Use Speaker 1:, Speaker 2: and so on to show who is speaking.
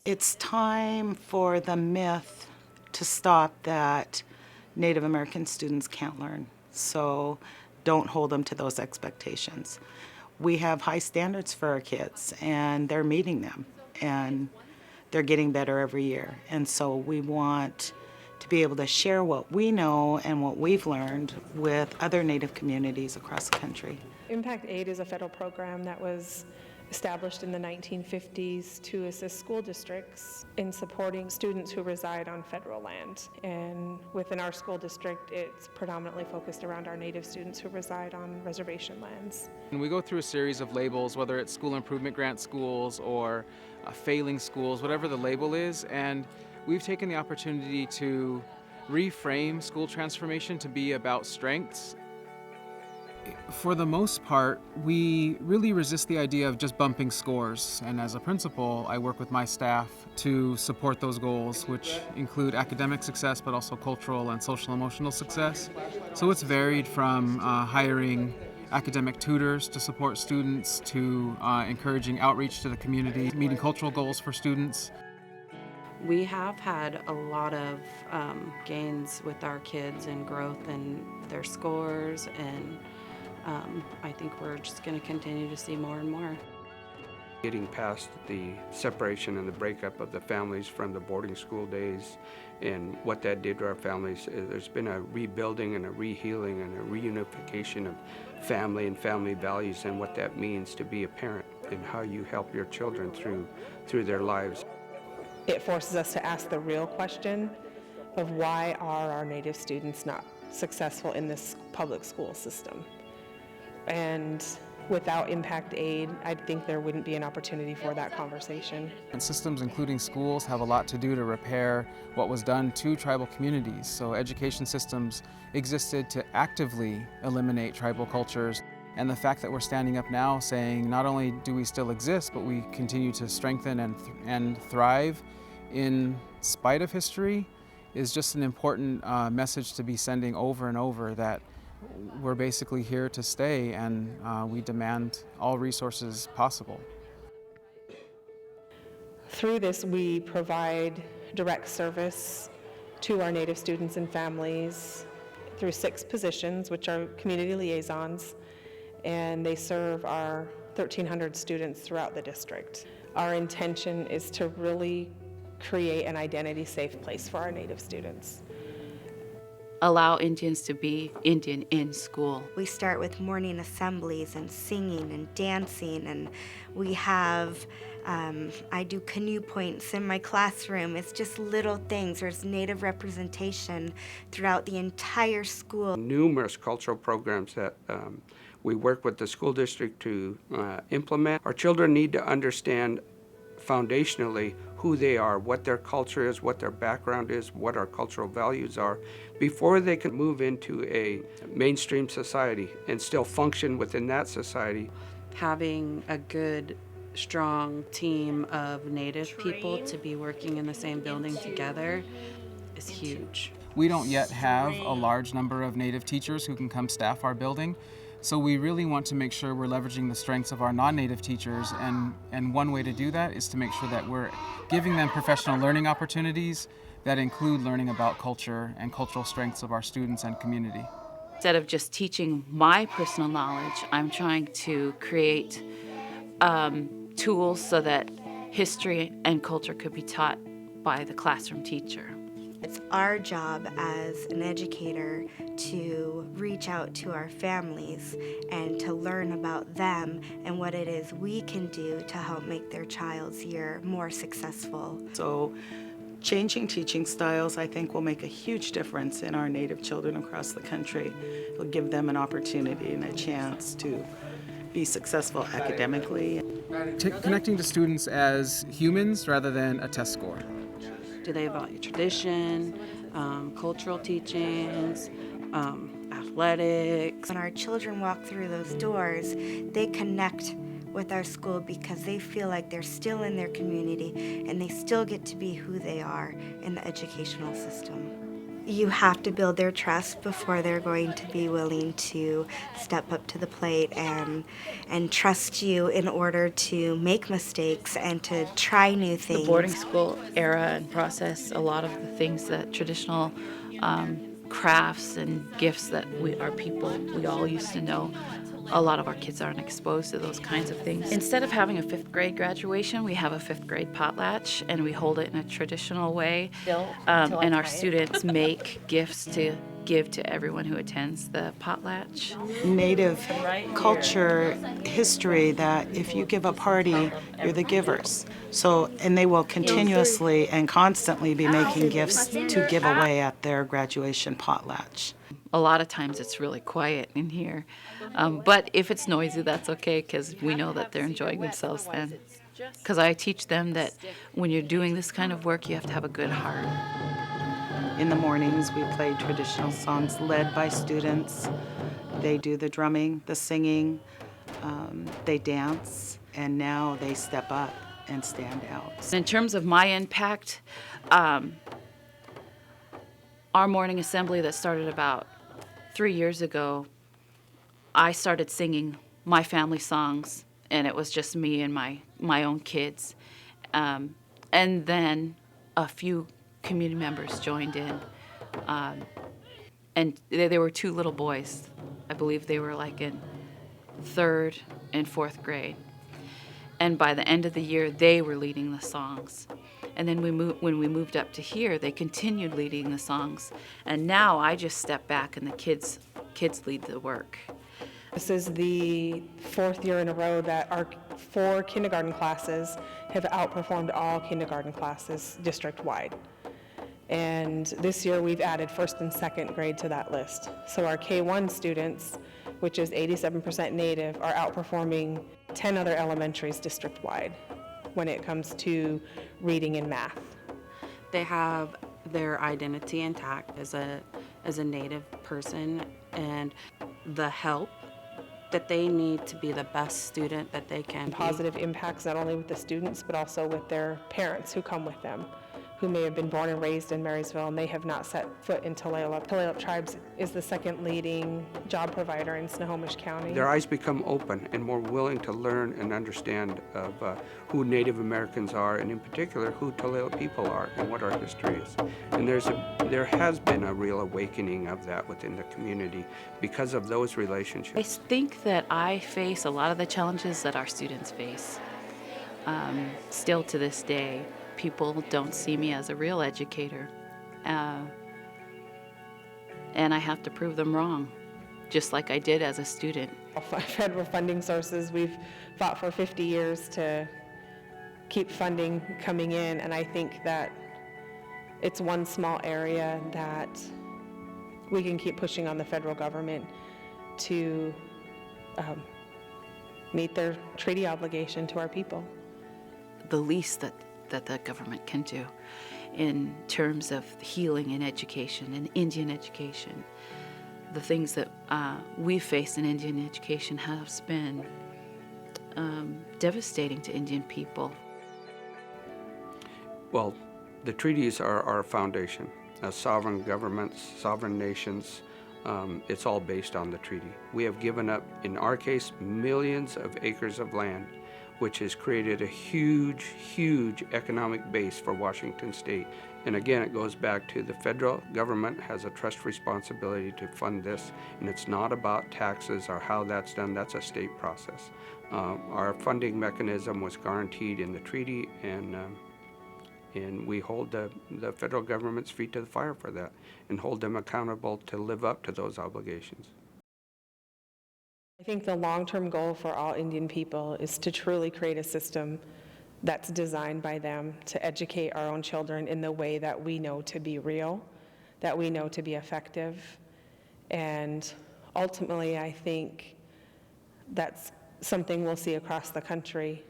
Speaker 1: It's time for the myth to stop that Native American students can't learn. So don't hold them to those expectations. We have high standards for our kids, and they're meeting them, and they're getting better every year. And so we want to be able to share what we know and what we've learned with other Native communities across the country.
Speaker 2: Impact Aid is a federal program that was established in the 1950s to assist school districts in supporting students who reside on federal land. And within our school district, it's predominantly focused around our Native students who reside on reservation lands.
Speaker 3: And we go through a series of labels, whether it's school improvement grant schools or failing schools, whatever the label is, and we've taken the opportunity to reframe school transformation to be about strengths. For the most part, we really resist the idea of just bumping scores, and as a principal, I work with my staff to support those goals, which include academic success, but also cultural and social emotional success. So it's varied from hiring academic tutors to support students to encouraging outreach to the community, meeting cultural goals for students.
Speaker 4: We have had a lot of gains with our kids and growth in their scores, and I think we're just going to continue to see more and more.
Speaker 5: Getting past the separation and the breakup of the families from the boarding school days and what that did to our families, there's been a rebuilding and a rehealing and a reunification of family and family values and what that means to be a parent and how you help your children through their lives.
Speaker 2: It forces us to ask the real question of why are our Native students not successful in this public school system? And without Impact Aid, I think there wouldn't be an opportunity for that conversation.
Speaker 3: And systems, including schools, have a lot to do to repair what was done to tribal communities. So education systems existed to actively eliminate tribal cultures. And the fact that we're standing up now saying not only do we still exist, but we continue to strengthen and thrive in spite of history is just an important message to be sending over and over, that we're basically here to stay, and we demand all resources possible.
Speaker 2: Through this, we provide direct service to our Native students and families through 6 positions, which are community liaisons, and they serve our 1,300 students throughout the district. Our intention is to really create an identity-safe place for our Native students.
Speaker 6: Allow Indians to be Indian in school.
Speaker 7: We start with morning assemblies and singing and dancing, and we have, I do canoe points in my classroom. It's just little things. There's Native representation throughout the entire school.
Speaker 5: Numerous cultural programs that we work with the school district to implement. Our children need to understand foundationally who they are, what their culture is, what their background is, what our cultural values are, before they can move into a mainstream society and still function within that society.
Speaker 4: Having a good, strong team of Native people to be working in the same building together is huge.
Speaker 3: We don't yet have a large number of Native teachers who can come staff our building. So we really want to make sure we're leveraging the strengths of our non-Native teachers, and one way to do that is to make sure that we're giving them professional learning opportunities that include learning about culture and cultural strengths of our students and community.
Speaker 6: Instead of just teaching my personal knowledge, I'm trying to create tools so that history and culture could be taught by the classroom teacher.
Speaker 7: It's our job as an educator to reach out to our families and to learn about them and what it is we can do to help make their child's year more successful.
Speaker 1: So changing teaching styles, I think, will make a huge difference in our Native children across the country. It'll give them an opportunity and a chance to be successful academically.
Speaker 3: Connecting to students as humans rather than a test score.
Speaker 4: Do they value tradition, cultural teachings, athletics?
Speaker 7: When our children walk through those doors, they connect with our school because they feel like they're still in their community and they still get to be who they are in the educational system. you have to build their trust before they're going to be willing to step up to the plate and trust you in order to make mistakes and to try new things.
Speaker 6: The boarding school era and process, a lot of the things that traditional crafts and gifts that we all used to know, a lot of our kids aren't exposed to those kinds of things. Instead of having a 5th grade graduation, we have a 5th grade potlatch, and we hold it in a traditional way. And our students make gifts to give to everyone who attends the potlatch.
Speaker 1: Native culture, history, that if you give a party, you're the givers. So, and they will continuously and constantly be making gifts to give away at their graduation potlatch.
Speaker 6: A lot of times it's really quiet in here. But if it's noisy, that's okay, because we know that they're enjoying themselves then. Because I teach them that when you're doing this kind of work, you have to have a good heart.
Speaker 1: In the mornings, we play traditional songs led by students. They do the drumming, the singing, they dance, and now they step up and stand out.
Speaker 6: In terms of my impact, our morning assembly that started about 3 years ago, I started singing my family songs, and it was just me and my own kids. And then a few community members joined in, and they were 2 little boys. I believe they were like in 3rd and 4th grade. And by the end of the year, they were leading the songs. And then when we moved up to here, they continued leading the songs. And now I just step back and the kids lead the work.
Speaker 2: This is the 4th year in a row that our 4 kindergarten classes have outperformed all kindergarten classes district-wide. And this year we've added 1st and 2nd grade to that list. So our K-1 students, which is 87% Native, are outperforming 10 other elementaries district-wide when it comes to reading and math.
Speaker 4: They have their identity intact as a Native person, and the help that they need to be the best student that they can be.
Speaker 2: Positive impacts not only with the students but also with their parents who come with them, who may have been born and raised in Marysville and they have not set foot in Tulalip. Tulalip Tribes is the 2nd leading job provider in Snohomish County.
Speaker 5: Their eyes become open and more willing to learn and understand of who Native Americans are, and in particular who Tulalip people are and what our history is. And there has been a real awakening of that within the community because of those relationships.
Speaker 6: I think that I face a lot of the challenges that our students face. Still to this day, people don't see me as a real educator. And I have to prove them wrong, just like I did as a student.
Speaker 2: Federal funding sources, we've fought for 50 years to keep funding coming in, and I think that it's one small area that we can keep pushing on the federal government to meet their treaty obligation to our people.
Speaker 6: The least that the government can do in terms of healing and education and Indian education. The things that we face in Indian education has been devastating to Indian people.
Speaker 5: Well, the treaties are our foundation. As sovereign governments, sovereign nations, it's all based on the treaty. We have given up, in our case, millions of acres of land, which has created a huge, huge economic base for Washington State. And again, it goes back to the federal government has a trust responsibility to fund this, and it's not about taxes or how that's done. That's a state process. Our funding mechanism was guaranteed in the treaty, and we hold the federal government's feet to the fire for that and hold them accountable to live up to those obligations.
Speaker 2: I think the long-term goal for all Indian people is to truly create a system that's designed by them to educate our own children in the way that we know to be real, that we know to be effective. And ultimately, I think that's something we'll see across the country